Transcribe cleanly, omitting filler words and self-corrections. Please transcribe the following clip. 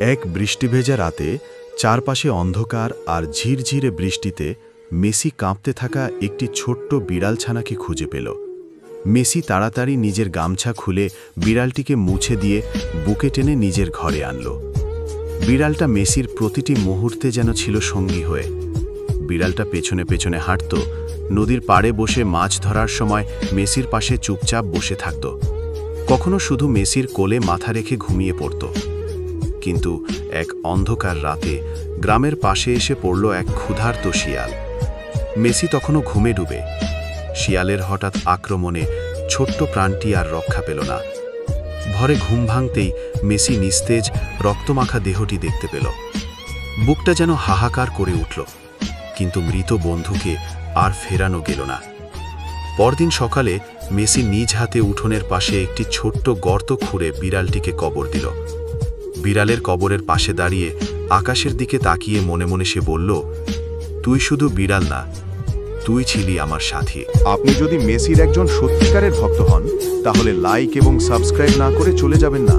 এক বৃষ্টিভেজা রাতে চারপাশে অন্ধকার আর ঝিরঝিরে বৃষ্টিতে মেসি কাঁপতে থাকা একটি ছোট্ট বিড়ালছানাকে খুঁজে পেল। মেসি তাড়াতাড়ি নিজের গামছা খুলে বিড়ালটিকে মুছে দিয়ে বুকে টেনে নিজের ঘরে আনল। বিড়ালটা মেসির প্রতিটি মুহূর্তে যেন ছিল সঙ্গী হয়ে। বিড়ালটা পেছনে পেছনে হাঁটত, নদীর পাড়ে বসে মাছ ধরার সময় মেসির পাশে চুপচাপ বসে থাকত, কখনো শুধু মেসির কোলে মাথা রেখে ঘুমিয়ে পড়ত। কিন্তু এক অন্ধকার রাতে গ্রামের পাশে এসে পড়ল এক ক্ষুধার্ত শিয়াল। মেসি তখনও ঘুমে ডুবে। শিয়ালের হঠাৎ আক্রমণে ছোট্ট প্রাণটি আর রক্ষা পেল না। ভরে ঘুম ভাঙতেই মেসি নিস্তেজ রক্তমাখা দেহটি দেখতে পেল। বুকটা যেন হাহাকার করে উঠল, কিন্তু মৃত বন্ধুকে আর ফেরানো গেল না। পরদিন সকালে মেসি নিজ হাতে উঠোনের পাশে একটি ছোট্ট গর্ত খুঁড়ে বিড়ালটিকে কবর দিল। বিড়ালের কবরের পাশে দাঁড়িয়ে আকাশের দিকে তাকিয়ে মনে মনে সে বলল, তুই শুধু বিড়াল না, তুই ছিলি আমার সাথী। আপনি যদি মেসির একজন সত্যিকারের ভক্ত হন, তাহলে লাইক এবং সাবস্ক্রাইব না করে চলে যাবেন না।